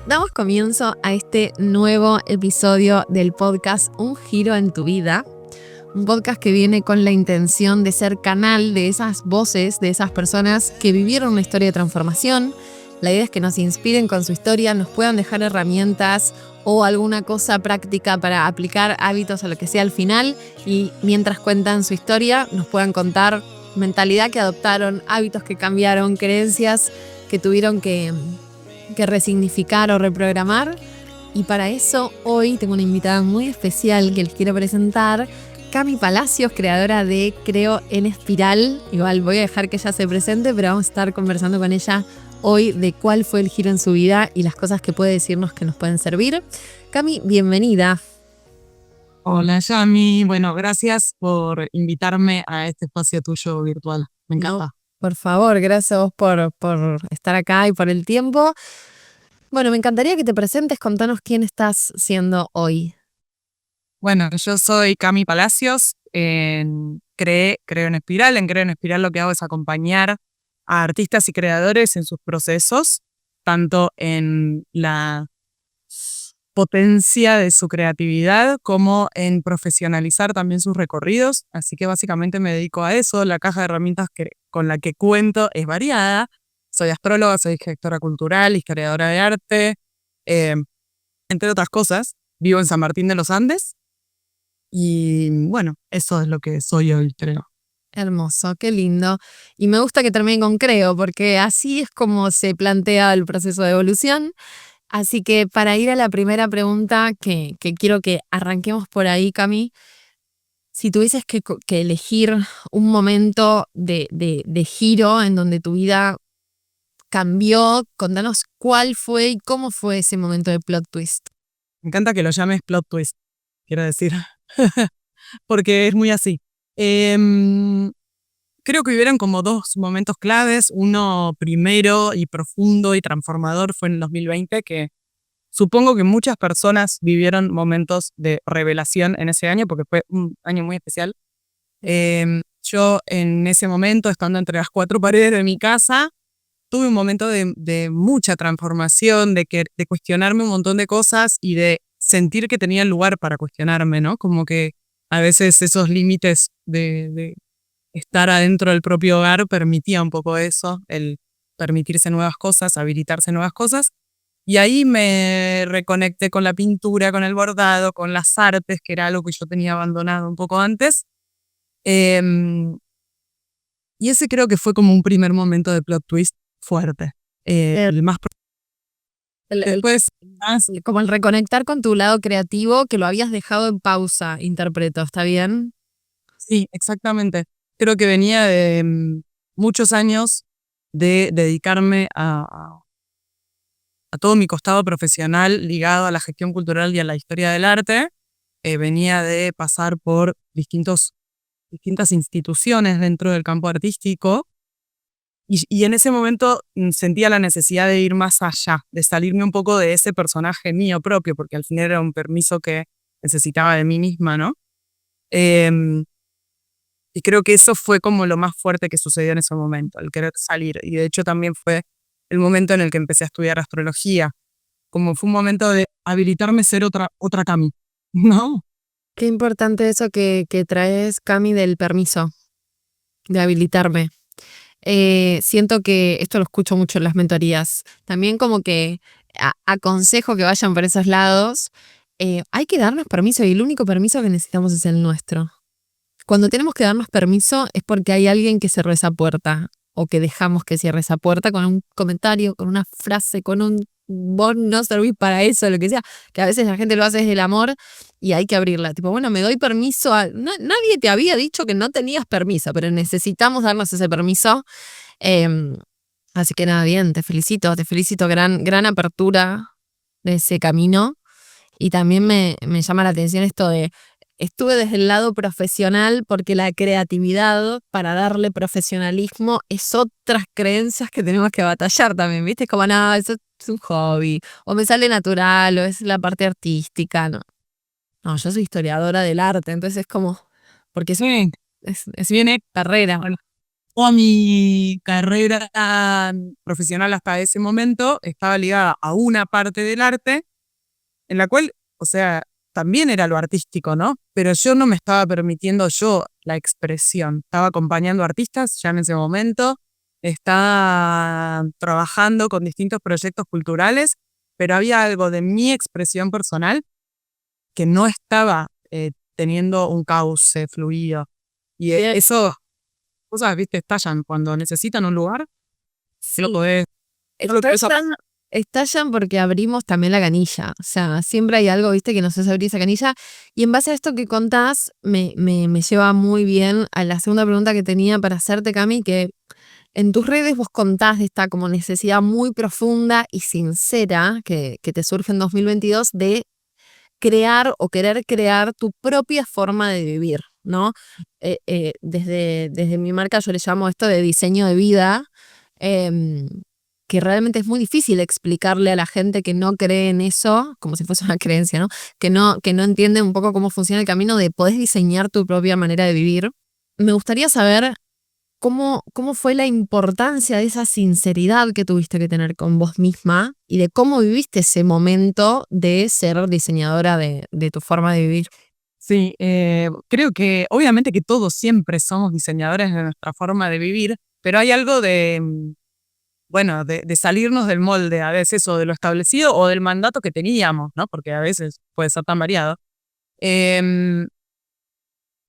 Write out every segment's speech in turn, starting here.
Damos comienzo a este nuevo episodio del podcast Un Giro en tu Vida. Un podcast que viene con la intención de ser canal de esas voces, de esas personas que vivieron una historia de transformación. La idea es que nos inspiren con su historia, nos puedan dejar herramientas o alguna cosa práctica para aplicar hábitos a lo que sea al final, y mientras cuentan su historia nos puedan contar mentalidad que adoptaron, hábitos que cambiaron, creencias que tuvieron que resignificar o reprogramar. Y para eso hoy tengo una invitada muy especial que les quiero presentar, Cami Palacios, creadora de Creo en Espiral. Igual voy a dejar que ella se presente, pero vamos a estar conversando con ella hoy de cuál fue el giro en su vida y las cosas que puede decirnos que nos pueden servir. Cami, bienvenida. Hola, Yami. Bueno, gracias por invitarme a este espacio tuyo virtual. Me encanta. No, por favor, gracias a vos por estar acá y por el tiempo. Bueno, me encantaría que te presentes, contanos quién estás siendo hoy. Bueno, yo soy Cami Palacios, Creo en Espiral. En Creo en Espiral lo que hago es acompañar a artistas y creadores en sus procesos, tanto en la potencia de su creatividad como en profesionalizar también sus recorridos. Así que básicamente me dedico a eso. La caja de herramientas con la que cuento es variada. Soy astróloga, soy gestora cultural, historiadora de arte, eh, entre otras cosas. Vivo en San Martín de los Andes y bueno, eso es lo que soy hoy, creo. Hermoso, qué lindo. Y me gusta que termine con creo, porque así es como se plantea el proceso de evolución. Así que para ir a la primera pregunta, que quiero que arranquemos por ahí, Cami, si tuvieses que elegir un momento de giro en donde tu vida cambió, contanos cuál fue y cómo fue ese momento de plot twist. Me encanta que lo llames plot twist, quiero decir, porque es muy así. Creo que hubieron como dos momentos claves. Uno primero y profundo y transformador fue en el 2020, que supongo que muchas personas vivieron momentos de revelación en ese año, porque fue un año muy especial. Yo en ese momento, estando entre las cuatro paredes de mi casa, tuve un momento de mucha transformación, de cuestionarme un montón de cosas y de sentir que tenía lugar para cuestionarme, ¿no? Como que a veces esos límites de estar adentro del propio hogar permitía un poco eso, el permitirse nuevas cosas, habilitarse nuevas cosas. Y ahí me reconecté con la pintura, con el bordado, con las artes, que era algo que yo tenía abandonado un poco antes. Em, y ese creo que fue como un primer momento de plot twist fuerte. El más después, Como el reconectar con tu lado creativo que lo habías dejado en pausa, interpreto, ¿está bien? sí, exactamente. Creo que venía de muchos años de dedicarme a todo mi costado profesional ligado a la gestión cultural y a la historia del arte. Venía de pasar por distintas instituciones dentro del campo artístico y en ese momento sentía la necesidad de ir más allá, de salirme un poco de ese personaje mío propio, porque al final era un permiso que necesitaba de mí misma, ¿no? Em, y creo que eso fue como lo más fuerte que sucedió en ese momento, el querer salir. Y de hecho también fue el momento en el que empecé a estudiar astrología, como fue un momento de habilitarme a ser otra Cami, ¿no? Qué importante eso que traes, Cami, del permiso, de habilitarme. Siento que esto lo escucho mucho en las mentorías. También como que aconsejo que vayan por esos lados. Hay que darnos permiso y el único permiso que necesitamos es el nuestro. Cuando tenemos que darnos permiso es porque hay alguien que cerró esa puerta o que dejamos que cierre esa puerta con un comentario, con una frase, con un vos no servís para eso, lo que sea, que a veces la gente lo hace desde el amor y hay que abrirla. Tipo, bueno, me doy permiso nadie te había dicho que no tenías permiso, pero necesitamos darnos ese permiso. Así que nada, bien, te felicito, gran apertura de ese camino. Y también me llama la atención esto de, estuve desde el lado profesional porque la creatividad para darle profesionalismo es otras creencias que tenemos que batallar también, ¿viste? Es como, no, eso es un hobby, o me sale natural, o es la parte artística, no. No, yo soy historiadora del arte, entonces es como, porque Sí, es viene carrera. bueno, Toda mi carrera profesional hasta ese momento estaba ligada a una parte del arte en la cual, o sea, también era lo artístico, ¿no? Pero yo no me estaba permitiendo yo la expresión. Estaba acompañando artistas ya en ese momento, estaba trabajando con distintos proyectos culturales, pero había algo de mi expresión personal que no estaba teniendo un cauce fluido. Y eso, cosas, viste, estallan cuando necesitan un lugar. Sí. No lo podés. Estallan porque abrimos también la canilla. O sea, siempre hay algo, viste, que nos hace abrir esa canilla. Y en base a esto que contás, me lleva muy bien a la segunda pregunta que tenía para hacerte, Cami, que en tus redes vos contás de esta como necesidad muy profunda y sincera que te surge en 2022 de crear o querer crear tu propia forma de vivir, ¿no? Desde mi marca yo le llamo esto de diseño de vida, que realmente es muy difícil explicarle a la gente que no cree en eso, como si fuese una creencia, ¿no? Que no entiende un poco cómo funciona el camino de podés diseñar tu propia manera de vivir. Me gustaría saber cómo fue la importancia de esa sinceridad que tuviste que tener con vos misma y de cómo viviste ese momento de ser diseñadora de tu forma de vivir. Sí, creo que obviamente que todos siempre somos diseñadores de nuestra forma de vivir, pero hay algo de, bueno, de salirnos del molde a veces o de lo establecido o del mandato que teníamos, ¿no? Porque a veces puede ser tan variado. Em,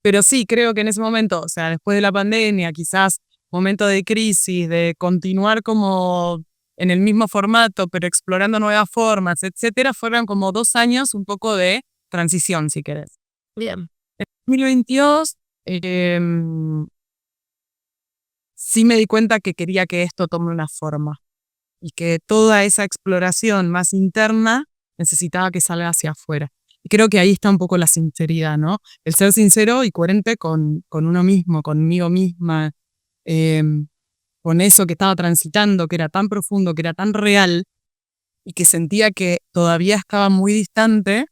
pero sí, creo que en ese momento, o sea, después de la pandemia, quizás momento de crisis, de continuar como en el mismo formato, pero explorando nuevas formas, etcétera, fueron como 2 años un poco de transición, si querés. Bien. En 2022, sí me di cuenta que quería que esto tome una forma y que toda esa exploración más interna necesitaba que salga hacia afuera. Y creo que ahí está un poco la sinceridad, ¿no? El ser sincero y coherente con uno mismo, conmigo misma, eh, con eso que estaba transitando, que era tan profundo, que era tan real y que sentía que todavía estaba muy distante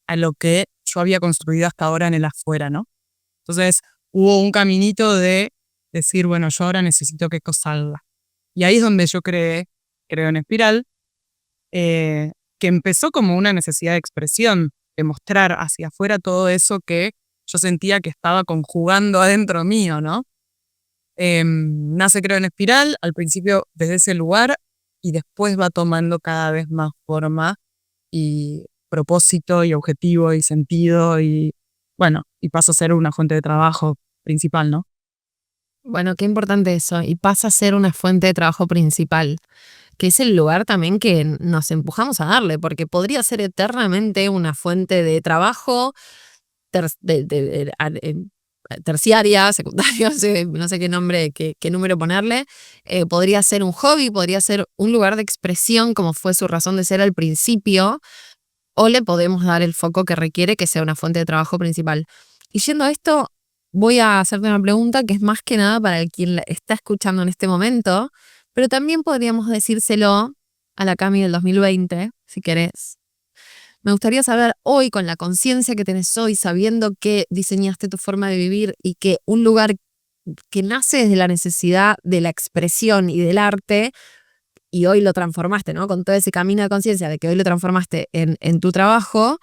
a lo que yo había construido hasta ahora en el afuera, ¿no? Entonces hubo un caminito de decir, bueno, yo ahora necesito que esto salga. Y ahí es donde yo creo en Espiral, que empezó como una necesidad de expresión, de mostrar hacia afuera todo eso que yo sentía que estaba conjugando adentro mío, ¿no? Nace Creo en Espiral, al principio desde ese lugar, y después va tomando cada vez más forma y propósito y objetivo y sentido y, bueno, y pasa a ser una fuente de trabajo principal, ¿no? Bueno, qué importante eso. Y pasa a ser una fuente de trabajo principal, que es el lugar también que nos empujamos a darle, porque podría ser eternamente una fuente de trabajo terciaria, secundaria, no sé qué nombre, qué número ponerle. Podría ser un hobby, podría ser un lugar de expresión, como fue su razón de ser al principio, o le podemos dar el foco que requiere que sea una fuente de trabajo principal. Y yendo a esto, voy a hacerte una pregunta que es más que nada para quien la está escuchando en este momento, pero también podríamos decírselo a la Cami del 2020, si querés. Me gustaría saber hoy, con la conciencia que tenés hoy, sabiendo que diseñaste tu forma de vivir y que un lugar que nace desde la necesidad de la expresión y del arte, y hoy lo transformaste, ¿no? Con todo ese camino de conciencia de que hoy lo transformaste en tu trabajo,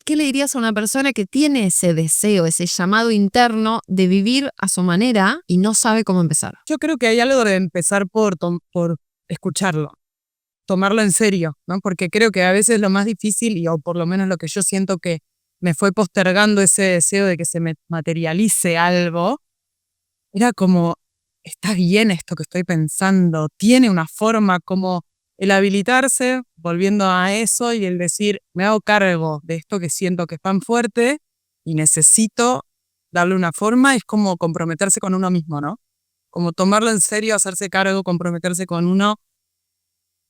¿qué le dirías a una persona que tiene ese deseo, ese llamado interno de vivir a su manera y no sabe cómo empezar? Yo creo que hay algo de empezar por escucharlo, tomarlo en serio, ¿no? Porque creo que a veces lo más difícil, o por lo menos lo que yo siento que me fue postergando ese deseo de que se me materialice algo, era como, está bien esto que estoy pensando, tiene una forma, como el habilitarse, volviendo a eso, y el decir, me hago cargo de esto que siento que es tan fuerte y necesito darle una forma, es como comprometerse con uno mismo, ¿no? Como tomarlo en serio, hacerse cargo, comprometerse con uno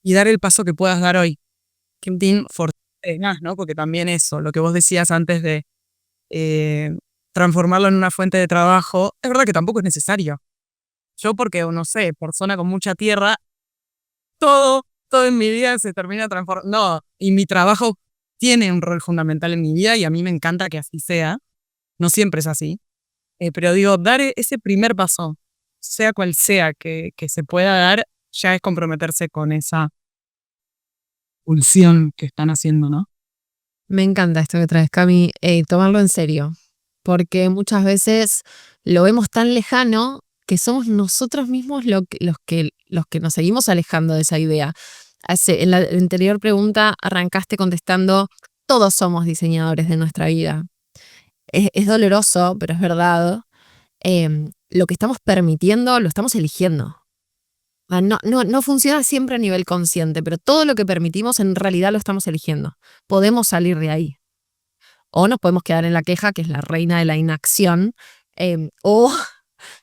y dar el paso que puedas dar hoy. Kim Tin más, ¿no? Porque también eso, lo que vos decías antes de transformarlo en una fuente de trabajo, es verdad que tampoco es necesario. Yo porque, no sé, persona con mucha tierra, todo en mi vida se termina transformando. No, y mi trabajo tiene un rol fundamental en mi vida y a mí me encanta que así sea. No siempre es así. Pero digo, dar ese primer paso. O sea cual sea que se pueda dar, ya es comprometerse con esa pulsión que están haciendo, ¿no? Me encanta esto que traes, Cami, tomarlo en serio, porque muchas veces lo vemos tan lejano que somos nosotros mismos los que nos seguimos alejando de esa idea. En la anterior pregunta arrancaste contestando, todos somos diseñadores de nuestra vida. Es doloroso, pero es verdad. Lo que estamos permitiendo lo estamos eligiendo. No funciona siempre a nivel consciente, pero todo lo que permitimos en realidad lo estamos eligiendo. Podemos salir de ahí. O nos podemos quedar en la queja, que es la reina de la inacción, o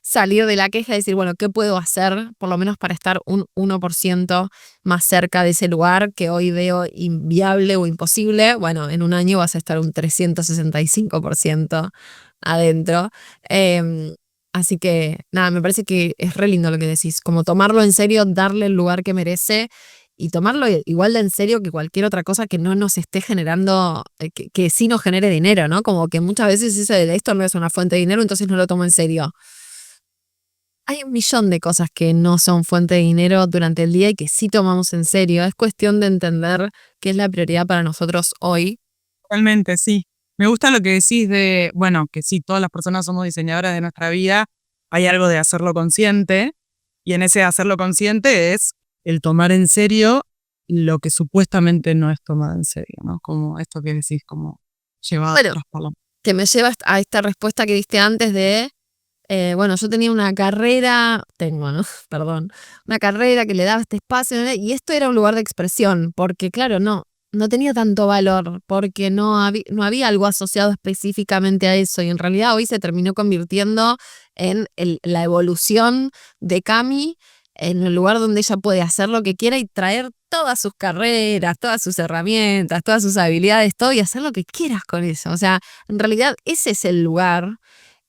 salir de la queja y decir, bueno, ¿qué puedo hacer por lo menos para estar un 1% más cerca de ese lugar que hoy veo inviable o imposible? Bueno, en un año vas a estar un 365% adentro. Así que nada, me parece que es re lindo lo que decís, como tomarlo en serio, darle el lugar que merece y tomarlo igual de en serio que cualquier otra cosa que no nos esté generando, que sí nos genere dinero, ¿no? Como que muchas veces eso de esto no es una fuente de dinero, entonces no lo tomo en serio. Hay un millón de cosas que no son fuente de dinero durante el día y que sí tomamos en serio. Es cuestión de entender qué es la prioridad para nosotros hoy. Realmente, sí. Me gusta lo que decís de, bueno, que sí, todas las personas somos diseñadoras de nuestra vida. Hay algo de hacerlo consciente. Y en ese hacerlo consciente es el tomar en serio lo que supuestamente no es tomado en serio, ¿no? Como esto que decís, como llevado Bueno, tras palabras. que me lleva a esta respuesta que diste antes de, bueno, yo tenía una carrera, ¿no? Perdón, una carrera que le daba este espacio, ¿no? Y esto era un lugar de expresión, porque claro, no tenía tanto valor, porque no había algo asociado específicamente a eso, y en realidad hoy se terminó convirtiendo en la evolución de Cami, en el lugar donde ella puede hacer lo que quiera y traer todas sus carreras, todas sus herramientas, todas sus habilidades, todo, y hacer lo que quieras con eso. O sea, en realidad ese es el lugar.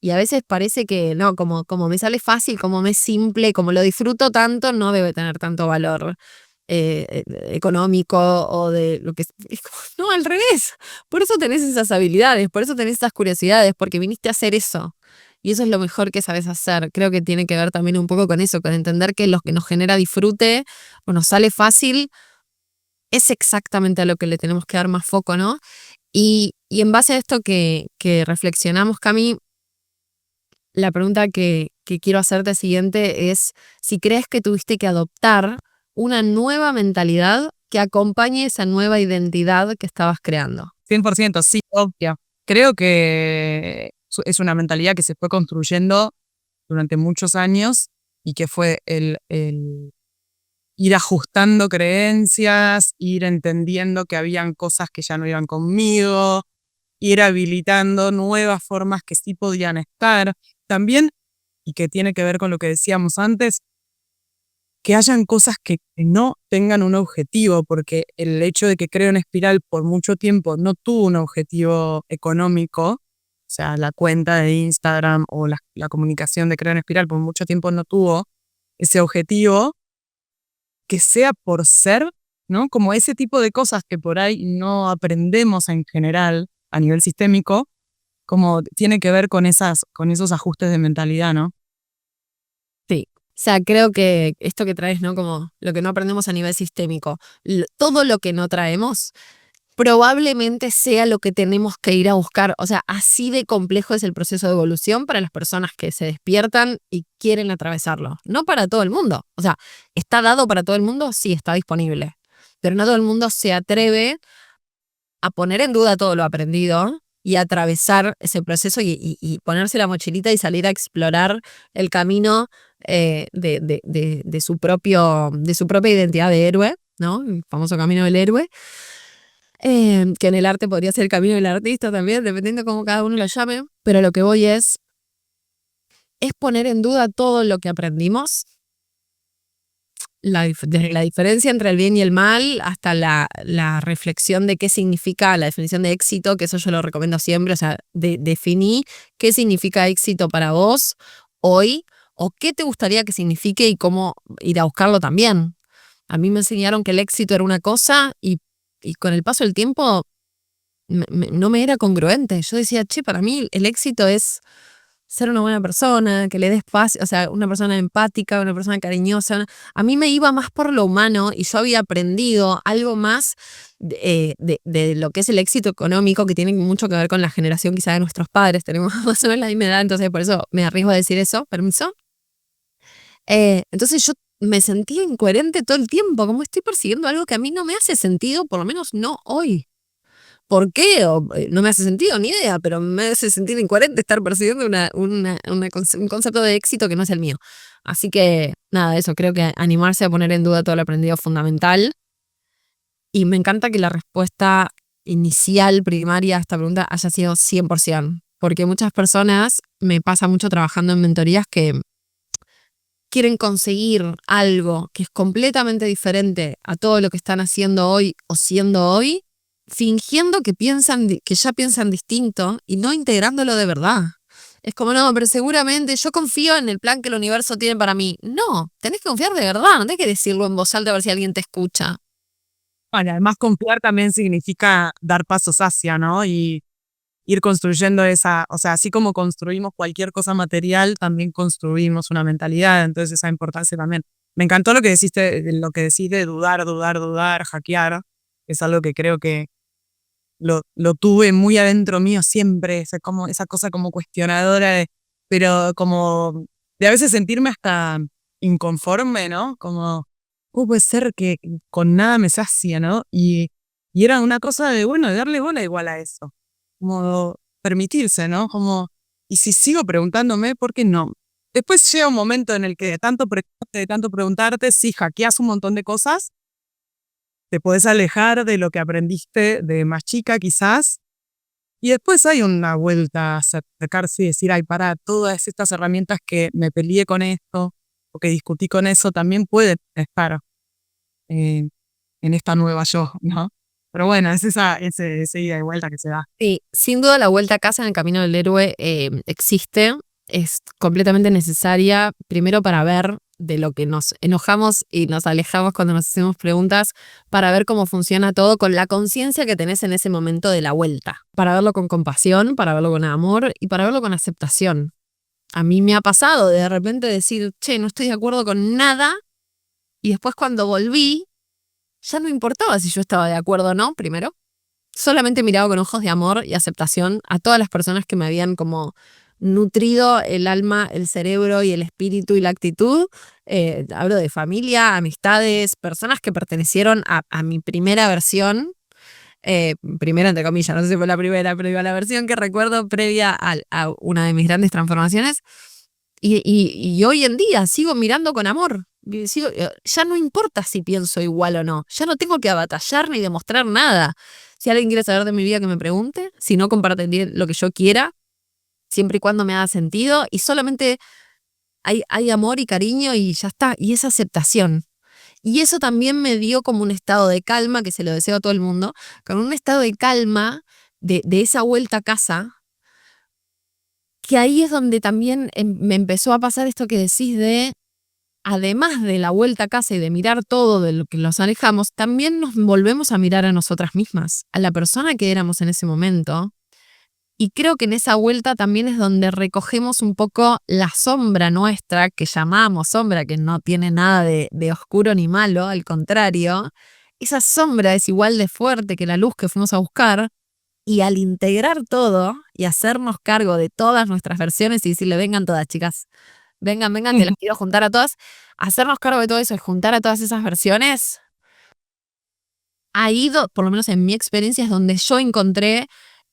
Y a veces parece que no, como me sale fácil, como me es simple, como lo disfruto tanto, no debe tener tanto valor económico o de lo que es no, al revés. Por eso tenés esas habilidades, por eso tenés esas curiosidades, porque viniste a hacer eso. Y eso es lo mejor que sabes hacer. Creo que tiene que ver también un poco con eso, con entender que lo que nos genera disfrute o nos sale fácil es exactamente a lo que le tenemos que dar más foco, ¿no? Y en base a esto que reflexionamos, Cami, la pregunta que quiero hacerte siguiente es si crees que tuviste que adoptar una nueva mentalidad que acompañe esa nueva identidad que estabas creando. 100%, sí, obvio. Creo que es una mentalidad que se fue construyendo durante muchos años y que fue el ir ajustando creencias, ir entendiendo que habían cosas que ya no iban conmigo, ir habilitando nuevas formas que sí podían estar. También, y que tiene que ver con lo que decíamos antes, que hayan cosas que no tengan un objetivo, porque el hecho de que Creo en Espiral por mucho tiempo no tuvo un objetivo económico, o sea, la cuenta de Instagram o la comunicación de Creo en Espiral por mucho tiempo no tuvo ese objetivo, que sea por ser, ¿no? Como ese tipo de cosas que por ahí no aprendemos en general a nivel sistémico, como tiene que ver con esos ajustes de mentalidad, ¿no? Sí. O sea, creo que esto que traes, ¿no? Como lo que no aprendemos a nivel sistémico, todo lo que no traemos probablemente sea lo que tenemos que ir a buscar. O sea, así de complejo es el proceso de evolución para las personas que se despiertan y quieren atravesarlo. No para todo el mundo. O sea, ¿está dado para todo el mundo? Sí, está disponible. Pero no todo el mundo se atreve a poner en duda todo lo aprendido y atravesar ese proceso y ponerse la mochilita y salir a explorar el camino de su propia identidad de héroe, ¿no? El famoso camino del héroe. Que en el arte podría ser el camino del artista también, dependiendo cómo cada uno lo llame. Pero lo que voy es poner en duda todo lo que aprendimos. Desde la diferencia entre el bien y el mal hasta la reflexión de qué significa la definición de éxito, que eso yo lo recomiendo siempre. O sea, definí qué significa éxito para vos hoy o qué te gustaría que signifique y cómo ir a buscarlo también. A mí me enseñaron que el éxito era una cosa y con el paso del tiempo no me era congruente. Yo decía, che, para mí el éxito es ser una buena persona, que le des paz, o sea, una persona empática, una persona cariñosa. A mí me iba más por lo humano y yo había aprendido algo más de lo que es el éxito económico, que tiene mucho que ver con la generación quizá de nuestros padres. Tenemos más o menos la misma edad, entonces por eso me arriesgo a decir eso, permiso. Entonces yo me sentía incoherente todo el tiempo, como estoy persiguiendo algo que a mí no me hace sentido, por lo menos no hoy. ¿Por qué? No me hace sentido, ni idea, pero me hace sentir incoherente estar persiguiendo un concepto de éxito que no es el mío. Así que nada, eso, creo que animarse a poner en duda todo lo aprendido es fundamental. Y me encanta que la respuesta inicial, primaria a esta pregunta haya sido 100%, porque muchas personas, me pasa mucho trabajando en mentorías, que quieren conseguir algo que es completamente diferente a todo lo que están haciendo hoy o siendo hoy, fingiendo que ya piensan distinto y no integrándolo de verdad. Es como, no, pero seguramente yo confío en el plan que el universo tiene para mí. No, tenés que confiar de verdad, no tenés que decirlo en voz alta a ver si alguien te escucha. Bueno, además confiar también significa dar pasos hacia, ¿no? Y ir construyendo esa, o sea, así como construimos cualquier cosa material, también construimos una mentalidad, entonces esa importancia también. Me encantó lo que decís de dudar, hackear, es algo que creo que lo tuve muy adentro mío siempre, esa cosa como cuestionadora, pero como de a veces sentirme hasta inconforme, ¿no? Como, puede ser que con nada me sacia, ¿no? Y era una cosa de, bueno, de darle bola igual a eso, como permitirse, ¿no? Como, y si sigo preguntándome, ¿por qué no? Después llega un momento en el que de tanto preguntarte, sí, hackeas un montón de cosas, te podés alejar de lo que aprendiste de más chica quizás, y después hay una vuelta a acercarse y decir, ay, para todas estas herramientas que me peleé con esto o que discutí con eso también pueden estar en esta nueva yo, ¿no? Pero bueno, es ese ida y vuelta que se da. Sí, sin duda la vuelta a casa en el camino del héroe existe, es completamente necesaria, primero para ver de lo que nos enojamos y nos alejamos cuando nos hacemos preguntas, para ver cómo funciona todo con la conciencia que tenés en ese momento de la vuelta, para verlo con compasión, para verlo con amor y para verlo con aceptación. A mí me ha pasado de repente decir, che, no estoy de acuerdo con nada, y después cuando volví, ya no importaba si yo estaba de acuerdo o no, primero. Solamente miraba con ojos de amor y aceptación a todas las personas que me habían como nutrido el alma, el cerebro y el espíritu y la actitud. Hablo de familia, amistades, personas que pertenecieron a mi primera versión. Primera entre comillas, no sé si fue la primera, pero iba a la versión que recuerdo previa a una de mis grandes transformaciones. Y hoy en día sigo mirando con amor. Ya no importa si pienso igual o no. Ya no tengo que batallar ni demostrar nada. Si alguien quiere saber de mi vida, que me pregunte. Si no, compartiré lo que yo quiera, siempre y cuando me haga sentido. Y solamente hay amor y cariño y ya está. Y esa aceptación. Y eso también me dio como un estado de calma, que se lo deseo a todo el mundo, con un estado de calma de esa vuelta a casa, que ahí es donde también me empezó a pasar esto que decís de, además de la vuelta a casa y de mirar todo de lo que nos alejamos, también nos volvemos a mirar a nosotras mismas, a la persona que éramos en ese momento. Y creo que en esa vuelta también es donde recogemos un poco la sombra nuestra, que llamamos sombra, que no tiene nada de oscuro ni malo, al contrario. Esa sombra es igual de fuerte que la luz que fuimos a buscar. Y al integrar todo y hacernos cargo de todas nuestras versiones y decirle, vengan todas, chicas, vengan, que las quiero juntar a todas, hacernos cargo de todo eso y juntar a todas esas versiones, ha ido, por lo menos en mi experiencia, es donde yo encontré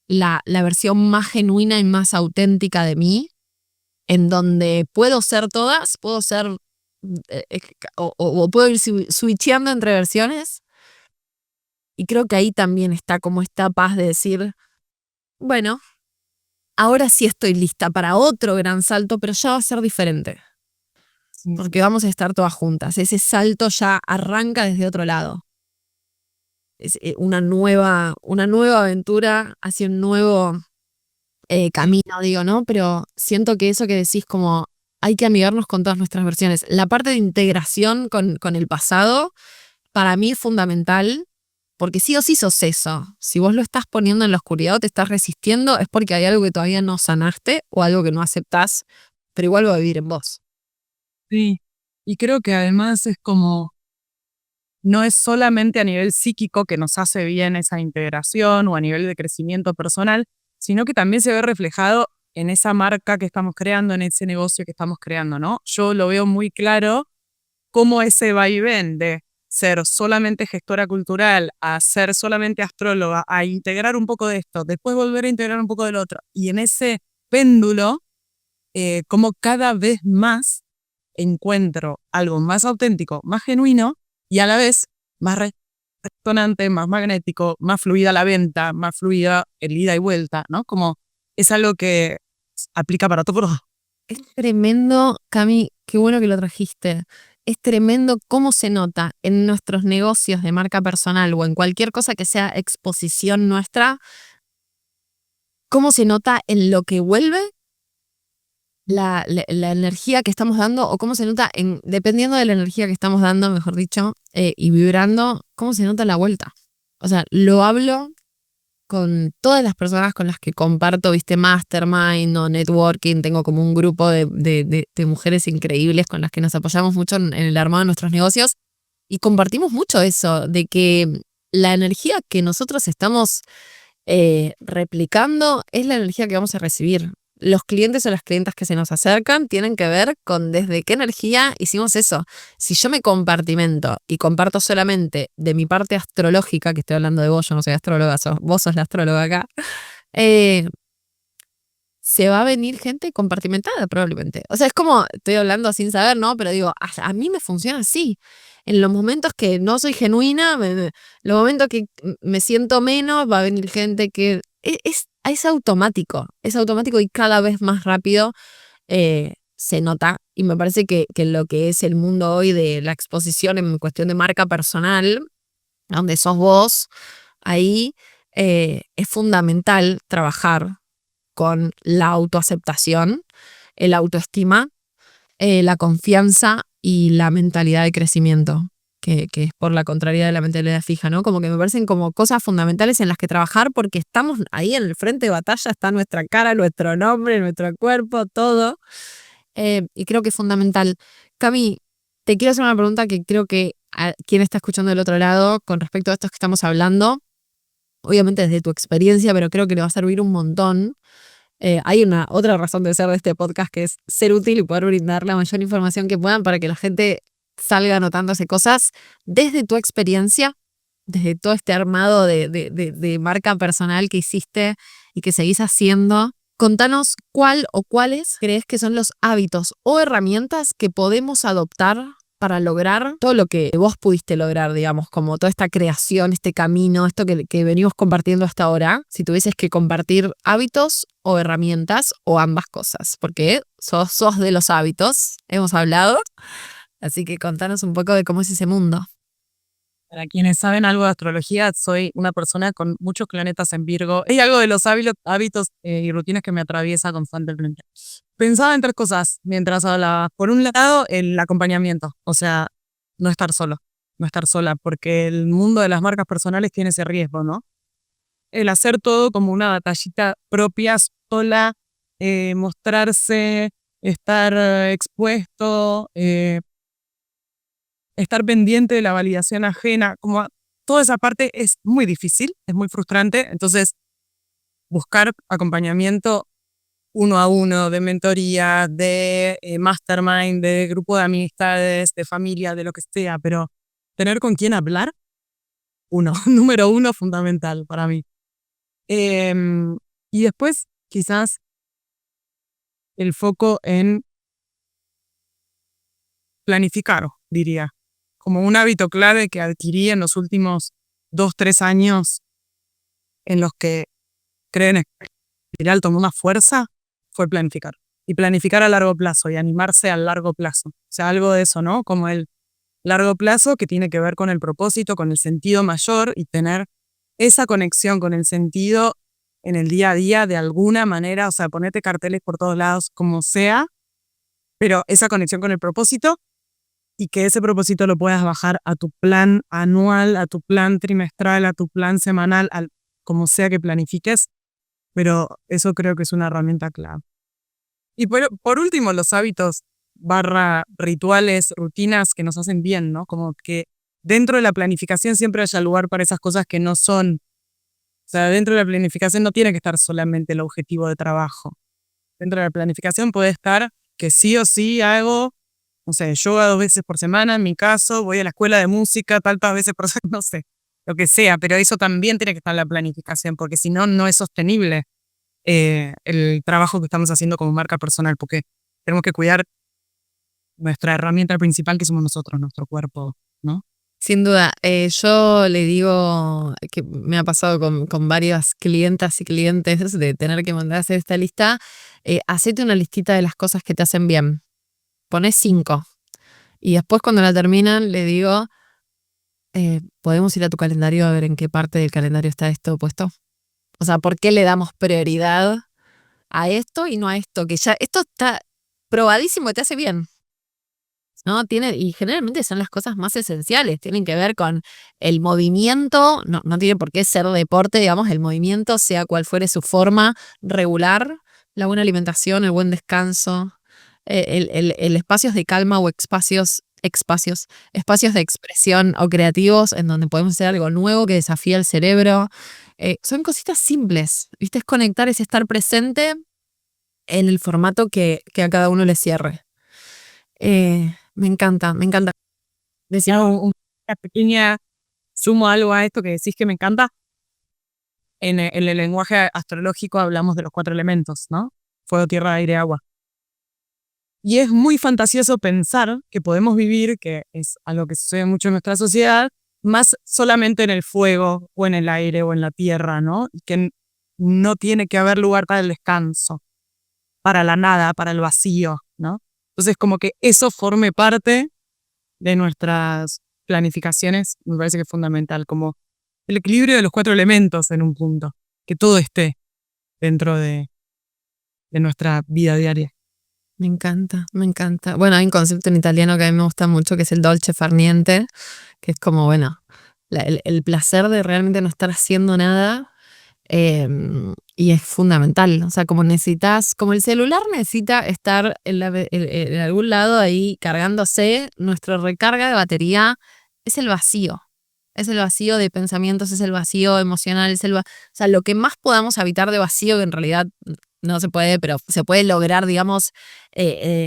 la versión más genuina y más auténtica de mí, en donde puedo ser todas, puedo ser, o puedo ir switcheando entre versiones. Y creo que ahí también está como esta paz de decir, bueno, ahora sí estoy lista para otro gran salto, pero ya va a ser diferente. Porque vamos a estar todas juntas. Ese salto ya arranca desde otro lado. Es una nueva aventura hacia un nuevo camino, digo, ¿no? Pero siento que eso que decís, como hay que amigarnos con todas nuestras versiones. La parte de integración con el pasado, para mí es fundamental, porque sí o sí sos eso. Si vos lo estás poniendo en la oscuridad o te estás resistiendo, es porque hay algo que todavía no sanaste o algo que no aceptás, pero igual va a vivir en vos. Sí. Y creo que además es como, no es solamente a nivel psíquico que nos hace bien esa integración o a nivel de crecimiento personal, sino que también se ve reflejado en esa marca que estamos creando, en ese negocio que estamos creando, ¿no? Yo lo veo muy claro cómo ese vaivén de ser solamente gestora cultural, a ser solamente astróloga, a integrar un poco de esto, después volver a integrar un poco del otro. Y en ese péndulo, como cada vez más encuentro algo más auténtico, más genuino y a la vez más resonante, más magnético, más fluida la venta, más fluida el ida y vuelta, ¿no? Como es algo que aplica para todo. Es tremendo, Cami, qué bueno que lo trajiste. Es tremendo cómo se nota en nuestros negocios de marca personal o en cualquier cosa que sea exposición nuestra, cómo se nota en lo que vuelve la energía que estamos dando o cómo se nota, dependiendo de la energía que estamos dando, mejor dicho, y vibrando, cómo se nota la vuelta. O sea, lo hablo con todas las personas con las que comparto, viste, mastermind o networking. Tengo como un grupo de mujeres increíbles con las que nos apoyamos mucho en el armado de nuestros negocios y compartimos mucho eso, de que la energía que nosotros estamos replicando es la energía que vamos a recibir. Los clientes o las clientas que se nos acercan tienen que ver con desde qué energía hicimos eso. Si yo me compartimento y comparto solamente de mi parte astrológica, que estoy hablando de vos, yo no soy astróloga, vos sos la astróloga acá, se va a venir gente compartimentada probablemente. O sea, es como, estoy hablando sin saber, ¿no? Pero digo, a mí me funciona así. En los momentos que no soy genuina, los momentos que me siento menos, va a venir gente que es automático y cada vez más rápido se nota. Y me parece que lo que es el mundo hoy de la exposición en cuestión de marca personal, donde sos vos, ahí es fundamental trabajar con la autoaceptación, el autoestima, la confianza y la mentalidad de crecimiento, que es por la contraria de la mentalidad fija, ¿no? Como que me parecen como cosas fundamentales en las que trabajar porque estamos ahí en el frente de batalla, está nuestra cara, nuestro nombre, nuestro cuerpo, todo. Y creo que es fundamental. Cami, te quiero hacer una pregunta que creo que a quien está escuchando del otro lado con respecto a esto que estamos hablando, obviamente desde tu experiencia, pero creo que le va a servir un montón. Hay una otra razón de ser de este podcast que es ser útil y poder brindar la mayor información que puedan para que la gente salga anotándose cosas desde tu experiencia, desde todo este armado de marca personal que hiciste y que seguís haciendo. Contanos cuál o cuáles crees que son los hábitos o herramientas que podemos adoptar para lograr todo lo que vos pudiste lograr, digamos, como toda esta creación, este camino, esto que venimos compartiendo hasta ahora, si tuvieses que compartir hábitos o herramientas o ambas cosas, porque sos de los hábitos, hemos hablado, así que contanos un poco de cómo es ese mundo. Para quienes saben algo de astrología, soy una persona con muchos planetas en Virgo. Hay algo de los hábitos y rutinas que me atraviesa constantemente. Pensaba en tres cosas mientras hablaba. Por un lado, el acompañamiento. O sea, no estar solo, no estar sola, porque el mundo de las marcas personales tiene ese riesgo, ¿no? El hacer todo como una batallita propia, sola, mostrarse, estar expuesto, estar pendiente de la validación ajena, como toda esa parte es muy difícil, es muy frustrante. Entonces, buscar acompañamiento uno a uno, de mentoría, de mastermind, de grupo de amistades, de familia, de lo que sea, pero tener con quién hablar, número uno, fundamental para mí. Y después, quizás, el foco en planificar, diría, como un hábito clave que adquirí en los últimos 2, 3 años en los que creen en espiral tomó una fuerza, fue planificar. Y planificar a largo plazo y animarse a largo plazo. O sea, algo de eso, ¿no? Como el largo plazo que tiene que ver con el propósito, con el sentido mayor y tener esa conexión con el sentido en el día a día de alguna manera, o sea, ponete carteles por todos lados, como sea, pero esa conexión con el propósito y que ese propósito lo puedas bajar a tu plan anual, a tu plan trimestral, a tu plan semanal, como sea que planifiques, pero eso creo que es una herramienta clave. Y por último, los hábitos barra rituales, rutinas que nos hacen bien, ¿no? Como que dentro de la planificación siempre haya lugar para esas cosas que no son. O sea, dentro de la planificación no tiene que estar solamente el objetivo de trabajo. Dentro de la planificación puede estar que sí o sí hago, no sé, yoga 2 veces por semana, en mi caso, voy a la escuela de música tantas veces por semana, no sé, lo que sea, pero eso también tiene que estar en la planificación, porque si no, no es sostenible el trabajo que estamos haciendo como marca personal, porque tenemos que cuidar nuestra herramienta principal que somos nosotros, nuestro cuerpo, ¿no? Sin duda, yo le digo que me ha pasado con varias clientas y clientes de tener que mandar a hacer esta lista, hacete una listita de las cosas que te hacen bien. Ponés 5. Y después cuando la terminan le digo, ¿podemos ir a tu calendario a ver en qué parte del calendario está esto puesto? O sea, ¿por qué le damos prioridad a esto y no a esto? Que ya esto está probadísimo que te hace bien. ¿No? Y generalmente son las cosas más esenciales, tienen que ver con el movimiento, no tiene por qué ser deporte, digamos, el movimiento, sea cual fuere su forma regular, la buena alimentación, el buen descanso, el espacios de calma o espacios de expresión o creativos en donde podemos hacer algo nuevo que desafía el cerebro. Son cositas simples, ¿viste? Es conectar, es estar presente en el formato que a cada uno le cierre. Me encanta, me encanta. Decía una pequeña, sumo algo a esto que decís que me encanta. En el lenguaje astrológico hablamos de los 4 elementos, ¿no? Fuego, tierra, aire, agua. Y es muy fantasioso pensar que podemos vivir, que es algo que sucede mucho en nuestra sociedad, más solamente en el fuego o en el aire o en la tierra, ¿no? Y que no tiene que haber lugar para el descanso, para la nada, para el vacío, ¿no? Entonces, como que eso forme parte de nuestras planificaciones, me parece que es fundamental, como el equilibrio de los 4 elementos en un punto, que todo esté dentro de nuestra vida diaria. Me encanta, me encanta. Bueno, hay un concepto en italiano que a mí me gusta mucho, que es el dolce far niente, que es como, bueno, el placer de realmente no estar haciendo nada, y es fundamental. O sea, como el celular necesita estar en algún lado ahí cargándose, nuestra recarga de batería es el vacío. Es el vacío de pensamientos, es el vacío emocional, o sea, lo que más podamos habitar de vacío, que en realidad no se puede, pero se puede lograr, digamos,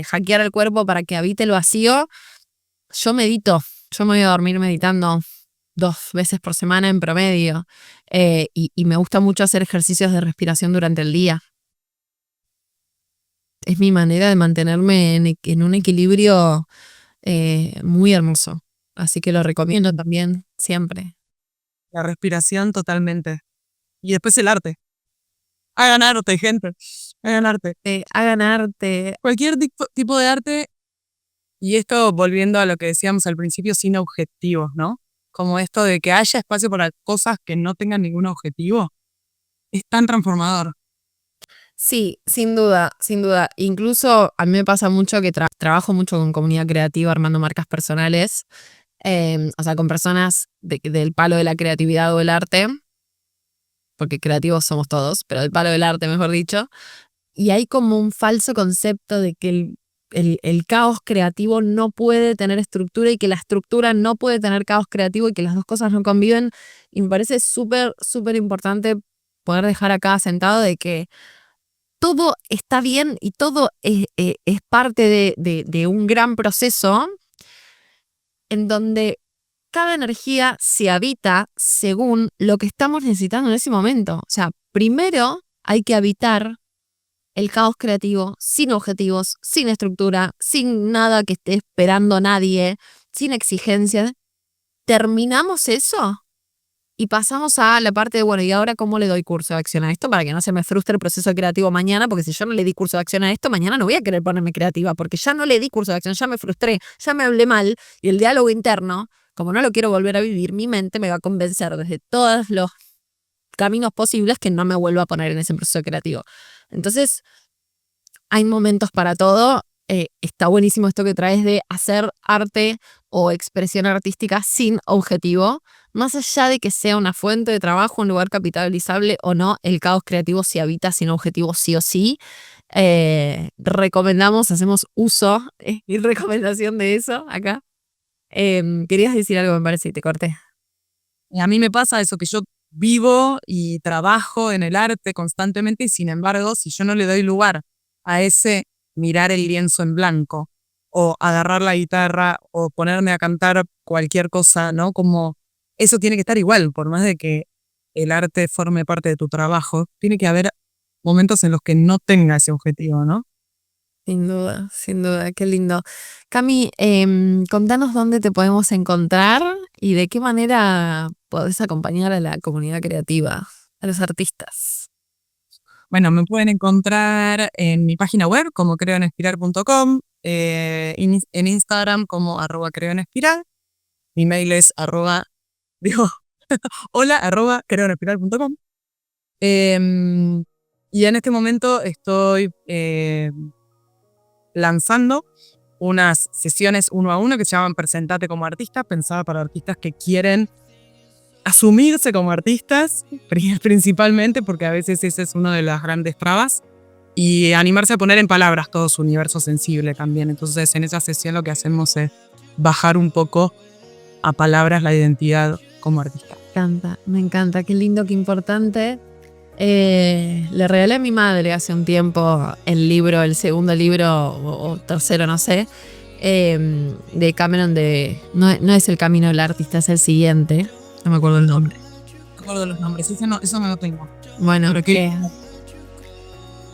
hackear el cuerpo para que habite el vacío. Yo medito, yo me voy a dormir meditando 2 veces por semana en promedio, y me gusta mucho hacer ejercicios de respiración durante el día. Es mi manera de mantenerme en un equilibrio muy hermoso, así que lo recomiendo también siempre. La respiración totalmente. Y después el arte. Hagan arte, gente. Hagan arte. Hagan arte. Cualquier tipo de arte. Y esto volviendo a lo que decíamos al principio, sin objetivos, ¿no? Como esto de que haya espacio para cosas que no tengan ningún objetivo. Es tan transformador. Sí, sin duda, sin duda. Incluso a mí me pasa mucho que trabajo mucho con comunidad creativa, armando marcas personales, o sea, con personas del palo de la creatividad o el arte, porque creativos somos todos, pero del palo del arte, mejor dicho. Y hay como un falso concepto de que el caos creativo no puede tener estructura y que la estructura no puede tener caos creativo y que las dos cosas no conviven. Y me parece súper, súper importante poder dejar acá sentado de que todo está bien y todo es parte de un gran proceso en donde cada energía se habita según lo que estamos necesitando en ese momento. O sea, primero hay que habitar el caos creativo sin objetivos, sin estructura, sin nada que esté esperando nadie, sin exigencias. Terminamos eso y pasamos a la parte de, bueno, ¿y ahora cómo le doy curso de acción a esto para que no se me frustre el proceso creativo mañana? Porque si yo no le di curso de acción a esto, mañana no voy a querer ponerme creativa porque ya no le di curso de acción, ya me frustré, ya me hablé mal y el diálogo interno, como no lo quiero volver a vivir, mi mente me va a convencer desde todos los caminos posibles que no me vuelva a poner en ese proceso creativo. Entonces, hay momentos para todo está buenísimo esto que traes de hacer arte o expresión artística sin objetivo. Más allá de que sea una fuente de trabajo, un lugar capitalizable o no, el caos creativo se habita sin objetivo sí o sí. Recomendamos, hacemos uso y recomendación de eso acá. Querías decir algo, me parece, y te corté. A mí me pasa eso, que yo vivo y trabajo en el arte constantemente y sin embargo, si yo no le doy lugar a ese mirar el lienzo en blanco o agarrar la guitarra o ponerme a cantar cualquier cosa, ¿no? Como eso tiene que estar igual, por más de que el arte forme parte de tu trabajo, tiene que haber momentos en los que no tenga ese objetivo, ¿no? Sin duda, qué lindo. Cami, contanos dónde te podemos encontrar y de qué manera podés acompañar a la comunidad creativa, a los artistas. Bueno, me pueden encontrar en mi página web como creoenespiral.com, en Instagram como @creoenespiral, mi mail es hola@creoenespiral.com. Y en este momento estoy lanzando unas sesiones 1 a 1 que se llaman Presentate como artista, pensada para artistas que quieren asumirse como artistas, principalmente porque a veces ese es uno de las grandes trabas, y animarse a poner en palabras todo su universo sensible también. Entonces en esa sesión lo que hacemos es bajar un poco a palabras la identidad como artista. Me encanta, qué lindo, qué importante. Le regalé a mi madre hace un tiempo el libro, el segundo libro o tercero, no sé, de Cameron no es El camino del artista, es el siguiente. No me acuerdo el nombre. No me acuerdo los nombres, eso no lo tengo. Bueno,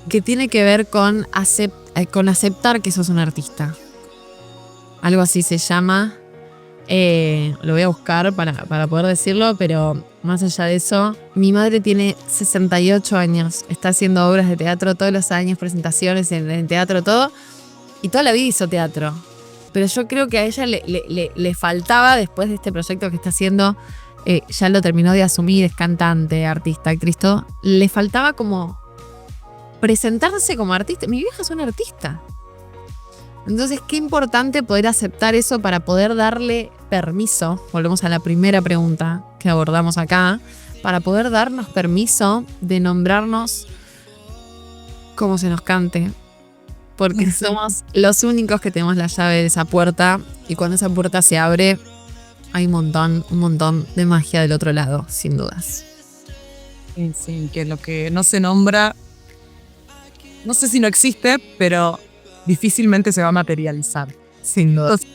que tiene que ver con aceptar que sos un artista. Algo así se llama. Lo voy a buscar para poder decirlo, pero más allá de eso, mi madre tiene 68 años, está haciendo obras de teatro todos los años, presentaciones en teatro, todo, y toda la vida hizo teatro. Pero yo creo que a ella le faltaba, después de este proyecto que está haciendo, ya lo terminó de asumir, es cantante, artista, actriz, todo, le faltaba como presentarse como artista. Mi vieja es una artista. Entonces, qué importante poder aceptar eso para poder darle permiso, volvemos a la primera pregunta que abordamos acá, para poder darnos permiso de nombrarnos como se nos cante, porque somos los únicos que tenemos la llave de esa puerta, y cuando esa puerta se abre hay un montón de magia del otro lado, sin dudas. Sí, que lo que no se nombra, no sé si no existe, pero difícilmente se va a materializar. Sin duda. Entonces,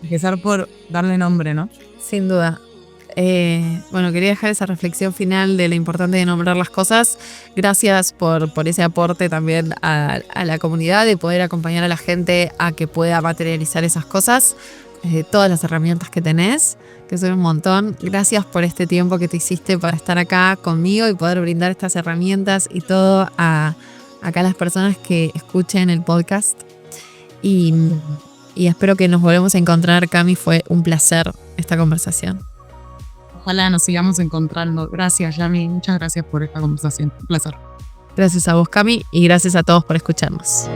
empezar por darle nombre, ¿no? Sin duda. Bueno, quería dejar esa reflexión final de lo importante de nombrar las cosas. Gracias por ese aporte también a la comunidad, de poder acompañar a la gente a que pueda materializar esas cosas. Todas las herramientas que tenés, que son un montón. Gracias por este tiempo que te hiciste para estar acá conmigo y poder brindar estas herramientas y todo acá a las personas que escuchen el podcast. Y espero que nos volvamos a encontrar, Cami. Fue un placer esta conversación. Ojalá nos sigamos encontrando. Gracias, Yami. Muchas gracias por esta conversación. Un placer. Gracias a vos, Cami, y gracias a todos por escucharnos.